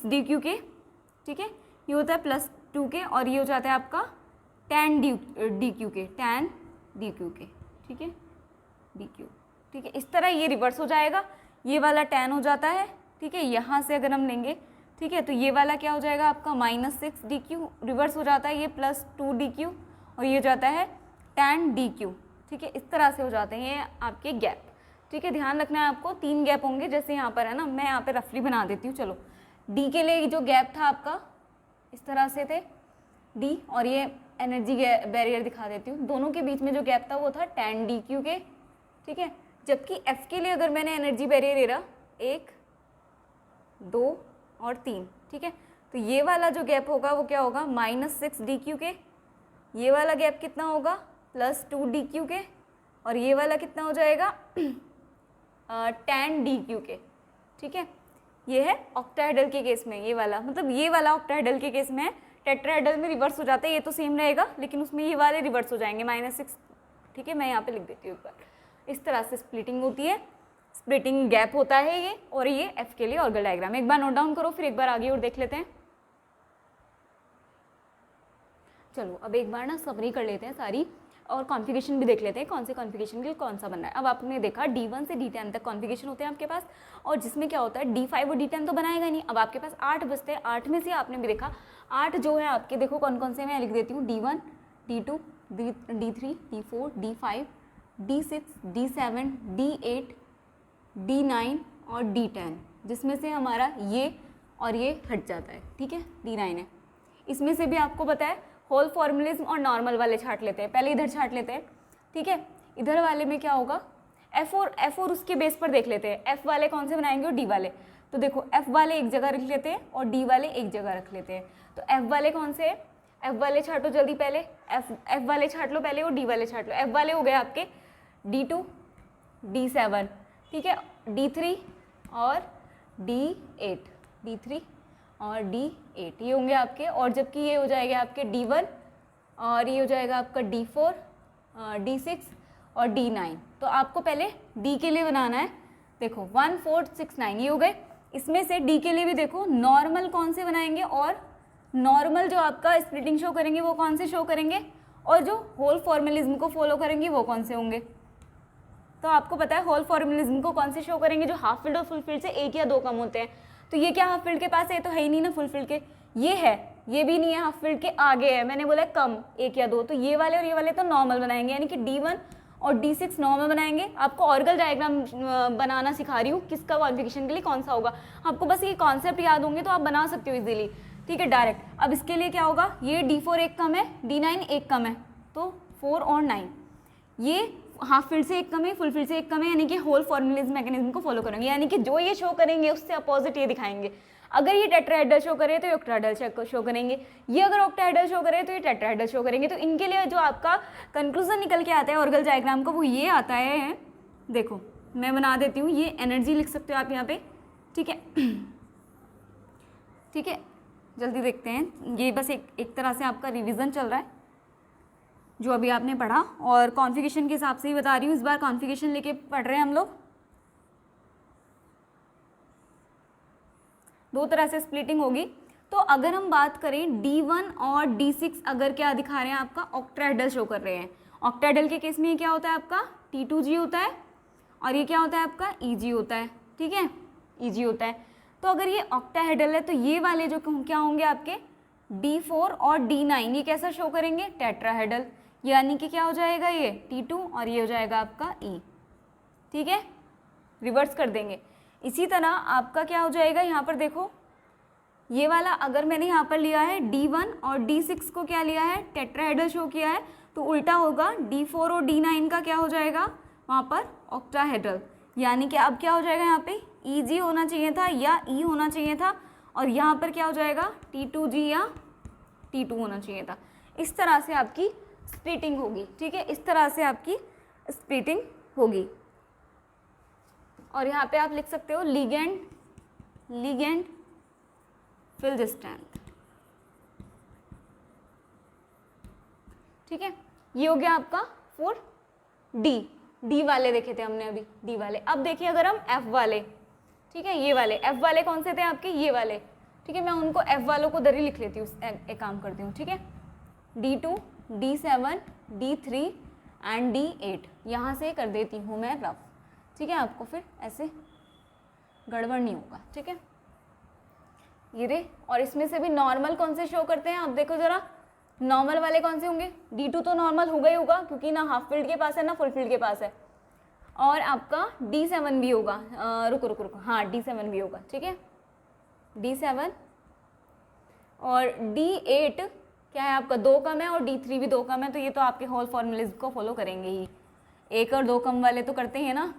DQ के, ठीक है। ये होता है +2 के, और ये हो जाता है आपका tan DQ के, ठीक है, DQ, ठीक है। इस तरह ये रिवर्स हो जाएगा, ये वाला tan हो जाता है, ठीक है। यहाँ से अगर हम लेंगे, ठीक है, तो ये वाला क्या हो जाएगा आपका -6 DQ, रिवर्स हो जाता है ये +2 DQ, और ये हो जाता है tan DQ, ठीक है। इस तरह से हो जाते हैं ये आपके गैप, ठीक है। ध्यान रखना है आपको, 3 गैप होंगे, जैसे यहाँ पर है ना, मैं यहाँ पे रफली बना देती हूँ। चलो D के लिए जो गैप था आपका इस तरह से थे D, और ये एनर्जी बैरियर दिखा देती हूँ, दोनों के बीच में जो गैप था वो था tan DQ के, ठीक है। जबकि F के लिए अगर मैंने एनर्जी बैरियर ले रहा 1, 2 और 3, ठीक है, तो ये वाला जो गैप होगा वो क्या होगा, -6 DQ के, ये वाला गैप कितना होगा, +2 DQ के, और ये वाला कितना हो जाएगा tan DQ के, ठीक है। ये है ऑक्टाहेड्रल के केस में, ये वाला मतलब ये वाला ऑक्टाहेड्रल के केस में है। टेट्राहेड्रल में रिवर्स हो जाता है, ये तो सेम रहेगा, लेकिन उसमें ये वाले रिवर्स हो जाएंगे -6, ठीक है। मैं यहाँ पे लिख देती हूँ एक बार, इस तरह से स्प्लिटिंग होती है, स्प्लिटिंग गैप होता है ये, और ये F के लिए ऑर्गल डायग्राम। एक बार नोट डाउन करो, फिर एक बार आगे और देख लेते हैं। चलो अब एक बार ना समरी कर लेते हैं सारी, और कॉन्फ़िगरेशन भी देख लेते हैं, कौन से कॉन्फ़िगरेशन के लिए कौन सा बनना है। अब आपने देखा D1 से D10 तक कॉन्फ़िगरेशन होते हैं आपके पास, और जिसमें क्या होता है D5 और D10 तो बनाएगा नहीं। अब आपके पास 8 बचते हैं, 8 में से आपने भी देखा 8 जो है आपके, देखो कौन कौन से मैं लिख देती हूँ, D1, D2, D3, D4, D5, D6, D7, D8, D9 और D10, जिसमें से हमारा ये और ये हट जाता है, ठीक है, D9 है। इसमें से भी आपको पता है होल फॉर्मुलिज्म और नॉर्मल वाले छाट लेते हैं, पहले इधर छाट लेते हैं, ठीक है। इधर वाले में क्या होगा, F और उसके बेस पर देख लेते हैं, F वाले कौन से बनाएंगे और D वाले। तो देखो F वाले एक जगह रख लेते हैं और D वाले एक जगह रख लेते हैं। तो F वाले कौन से है, F वाले छाटो जल्दी, पहले F वाले छाट लो पहले, और D वाले छाट लो। F वाले हो गए आपके D2, D7, ठीक है, D3 और D8, D3 और D8 ये होंगे आपके, और जबकि ये हो जाएगा आपके D1 और ये हो जाएगा आपका D4, D6 और D9। तो आपको पहले D के लिए बनाना है, देखो 1, 4, 6, 9 ये हो गए। इसमें से D के लिए भी देखो नॉर्मल कौन से बनाएंगे, और नॉर्मल जो आपका स्प्लिटिंग शो करेंगे वो कौन से शो करेंगे, और जो होल फॉर्मुलिज्म को फॉलो करेंगे वो कौन से होंगे। तो आपको पता है होल फॉर्मुलिज्म को कौन से शो करेंगे, जो हाफ फील्ड और फुल फील्ड से 1 या 2 कम होते हैं। तो ये क्या हाफ फील्ड के पास है, तो है ही नहीं ना फुल फील्ड के, ये है, ये भी नहीं है, हाफ फील्ड के आगे है, मैंने बोला कम 1 या 2। तो ये वाले और ये वाले तो नॉर्मल बनाएंगे, यानी कि D1 और D6 नॉर्मल बनाएंगे। आपको ऑर्गल डायग्राम बनाना सिखा रही हूँ, किसका कॉन्फ़िगरेशन के लिए कौन सा होगा। आपको बस ये कॉन्सेप्ट याद होंगे तो आप बना सकते हो इजीली, ठीक है, डायरेक्ट। अब इसके लिए क्या होगा, ये D4 एक कम है, D9 एक कम है, तो 4 और 9, ये हाफ फील्ड से एक कम है, फुल फील्ड से एक कम है, यानी कि होल फॉर्मुलेज मैकेनिज्म को फॉलो करेंगे, यानी कि जो ये शो करेंगे उससे अपोजिट ये दिखाएंगे। अगर ये टेट्राहेड्रल शो करे तो ये ऑक्टाहेड्रल शो करेंगे, ये अगर ऑक्टाहेड्रल शो करे तो ये टेट्राहेड्रल शो करेंगे। तो इनके लिए जो आपका कंक्लूजन निकल के आता है ऑर्गल डायग्राम का वो ये आता है, देखो मैं बना देती हूँ, ये एनर्जी लिख सकते हो आप यहाँ पे, ठीक है। ठीक है, जल्दी देखते हैं, ये बस एक तरह से आपका रिवीजन चल रहा है जो अभी आपने पढ़ा, और कॉन्फ़िगरेशन के हिसाब से ही बता रही हूँ, इस बार कॉन्फ़िगरेशन लेके पढ़ रहे हैं हम लोग। दो तरह से स्प्लिटिंग होगी। तो अगर हम बात करें D1 और D6 अगर क्या दिखा रहे हैं आपका ऑक्टाहेड्रल शो कर रहे हैं, ऑक्टाहेड्रल के केस में ये क्या होता है आपका T2G होता है, और ये क्या होता है आपका EG होता है, ठीक है, EG होता है। तो अगर ये ऑक्टाहेड्रल है तो ये वाले जो क्या होंगे आपके D4 और D9, ये कैसा शो करेंगे टेट्राहेड्रल, यानी कि क्या हो जाएगा ये T2 और ये हो जाएगा आपका E, ठीक है, रिवर्स कर देंगे। इसी तरह आपका क्या हो जाएगा, यहाँ पर देखो ये वाला अगर मैंने यहाँ पर लिया है D1 और D6 को क्या लिया है टेट्राहेड्रल शो किया है, तो उल्टा होगा D4 और D9 का क्या हो जाएगा वहाँ पर ऑक्टाहेड्रल, यानी कि अब क्या हो जाएगा यहाँ पे EG होना चाहिए था या E होना चाहिए था, और यहाँ पर क्या हो जाएगा T2G या T2 होना चाहिए था। इस तरह से आपकी स्प्लिटिंग होगी, ठीक है, इस तरह से आपकी स्प्लिटिंग होगी। और यहाँ पे आप लिख सकते हो लिगेंड फील्ड स्ट्रेंथ, ठीक है, ये हो गया आपका फॉर डी वाले देखे थे हमने अभी, डी वाले। अब देखिए अगर हम एफ वाले, ठीक है, ये वाले एफ वाले कौन से थे आपके, ये वाले, ठीक है, मैं उनको एफ वालों को दरी लिख लेती हूँ, एक काम करती हूँ, ठीक है, D2, D7, D3 and D8 यहाँ से कर देती हूँ मैं रफ, ठीक है, आपको फिर ऐसे गड़बड़ नहीं होगा, ठीक है, ये रे। और इसमें से भी नॉर्मल कौन से शो करते हैं आप देखो जरा, नॉर्मल वाले कौन से होंगे, D2 तो नॉर्मल होगा ही होगा क्योंकि ना हाफ फील्ड के पास है ना फुल फील्ड के पास है, और आपका D7 भी होगा, रुको, हाँ D7 भी होगा, ठीक है, D7 और D8 क्या है आपका 2 कम है, और D3 भी 2 कम है, तो ये तो आपके होल फॉर्मूलेज को फॉलो करेंगे ही, 1 और 2 कम वाले तो करते हैं ना,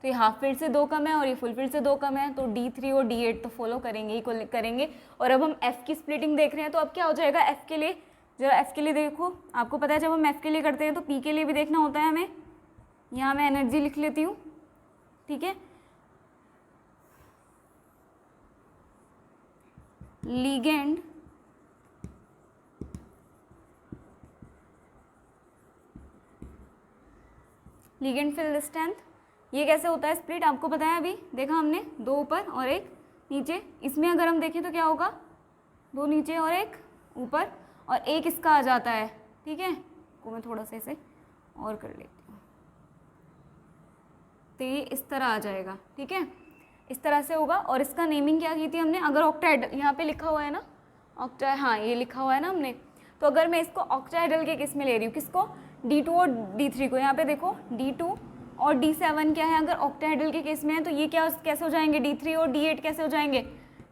तो ये हाफ फील्ड से 2 कम है और ये फुल फील्ड से 2 कम है, तो D3 और D8 तो फॉलो करेंगे ही करेंगे। और अब हम F की स्प्लिटिंग देख रहे हैं, तो अब क्या हो जाएगा F के लिए, जरा F के लिए देखो, आपको पता है जब हम F के लिए करते हैं तो P के लिए भी देखना होता है हमें, यहाँ मैं एनर्जी लिख लेती हूँ, ठीक है, लिगेंड फील्ड स्ट्रेंथ, ये कैसे होता है स्प्लिट, आपको पता है अभी देखा हमने, 2 ऊपर और 1 नीचे। इसमें अगर हम देखें तो क्या होगा, 2 नीचे और 1 ऊपर, और 1 इसका आ जाता है, ठीक है, को मैं थोड़ा सा इसे और कर लेती हूँ, तो ये इस तरह आ जाएगा, ठीक है, इस तरह से होगा। और इसका नेमिंग क्या की थी हमने, अगर ऑक्टाहेड्रल यहाँ पे लिखा हुआ है ना, हाँ ये लिखा हुआ है ना हमने, तो अगर मैं इसको ऑक्टाहेड्रल के किस में ले रही हूँ, किसको, D2 और D3 को, यहाँ पे देखो D2 और D7 क्या है, अगर ऑक्टाहेड्रल के केस में है तो ये क्या कैसे हो जाएंगे, D3 और D8 कैसे हो जाएंगे,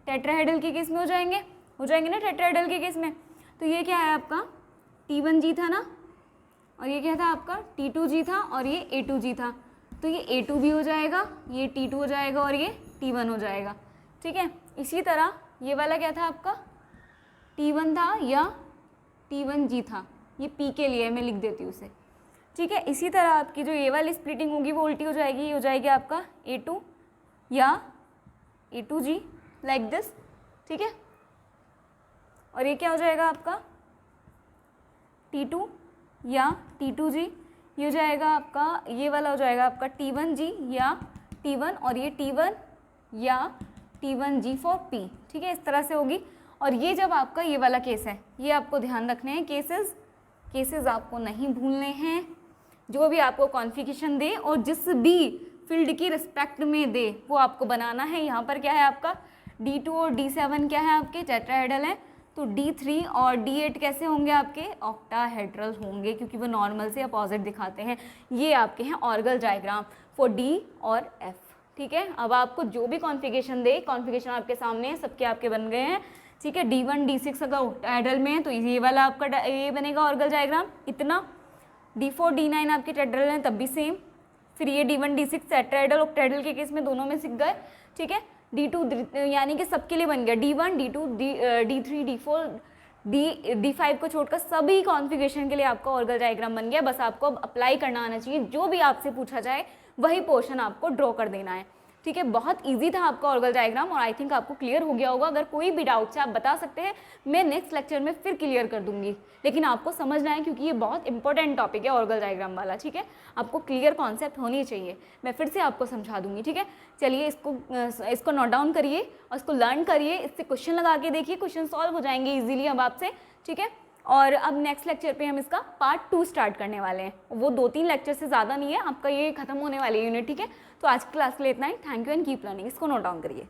टेट्राहेड्रल के केस में हो जाएंगे ना टेट्राहेड्रल के केस में। तो ये क्या है आपका T1G था ना, और ये क्या था आपका T2G था, और ये A2G था, तो ये A2 भी हो जाएगा, ये T2 हो जाएगा, और ये T1 हो जाएगा, ठीक है। इसी तरह ये वाला क्या था आपका T1 था या T1G था, ये P के लिए मैं लिख देती हूँ उसे, ठीक है। इसी तरह आपकी जो ये वाली स्प्लिटिंग होगी वो उल्टी हो जाएगी, ये हो जाएगी आपका A2 या A2G लाइक दिस, ठीक है, और ये क्या हो जाएगा आपका T2 या T2G, ये हो जाएगा आपका, ये वाला हो जाएगा आपका T1G या T1, और ये T1 या T1G फॉर P, ठीक है, इस तरह से होगी। और ये जब आपका ये वाला केस है, ये आपको ध्यान रखने हैं, केसेस आपको नहीं भूलने हैं, जो भी आपको कॉन्फ़िगरेशन दे और जिस भी फील्ड की रिस्पेक्ट में दे वो आपको बनाना है। यहाँ पर क्या है आपका D2 और D7 क्या है आपके टेट्राहेड्रल है, तो D3 और D8 कैसे होंगे आपके ऑक्टाहेड्रल होंगे, क्योंकि वो नॉर्मल से अपोजिट दिखाते हैं। ये आपके हैं ऑर्गल डायग्राम फॉर D और F, ठीक है। अब आपको जो भी कॉन्फ़िगरेशन दे, कॉन्फ़िगरेशन आपके सामने है, सबके आपके बन गए हैं, ठीक है। D1 D6 अगर ऑक्टाहेड्रल में है तो ये वाला आपका ये बनेगा ऑर्गल डायग्राम इतना, D4 D9 आपके टेट्राहेड्रल हैं तब भी सेम। फिर ये D1 D6 टेट्राहेड्रल ऑक्टाहेड्रल के केस में दोनों में सीख गए, ठीक है। D2 यानी कि सबके लिए बन गया D1 D2 D3 D4 D5 को छोड़कर सभी कॉन्फ़िगरेशन के लिए आपका ऑर्गल डायग्राम बन गया। बस आपको अब अप्लाई करना आना चाहिए, जो भी आपसे पूछा जाए वही पोर्शन आपको ड्रॉ कर देना है, ठीक है। बहुत इजी था आपका ऑर्गल डायग्राम और आई थिंक आपको क्लियर हो गया होगा। अगर कोई भी डाउट्स है आप बता सकते हैं, मैं नेक्स्ट लेक्चर में फिर क्लियर कर दूंगी, लेकिन आपको समझना है क्योंकि ये बहुत इंपॉर्टेंट टॉपिक है ऑर्गल डायग्राम वाला, ठीक है। आपको क्लियर कॉन्सेप्ट होनी चाहिए, मैं फिर से आपको समझा दूंगी, ठीक है। चलिए इसको नोट डाउन करिए और इसको लर्न करिए, इससे क्वेश्चन लगा के देखिए, क्वेश्चन सॉल्व हो जाएंगे ईजिली अब आपसे, ठीक है। और अब नेक्स्ट लेक्चर पे हम इसका पार्ट 2 स्टार्ट करने वाले हैं। वो 2-3 लेक्चर से ज़्यादा नहीं है, आपका ये खत्म होने वाली यूनिट, ठीक है। तो आज की क्लास के लिए इतना ही। Thank you and keep learning. इसको नोट डाउन करिए।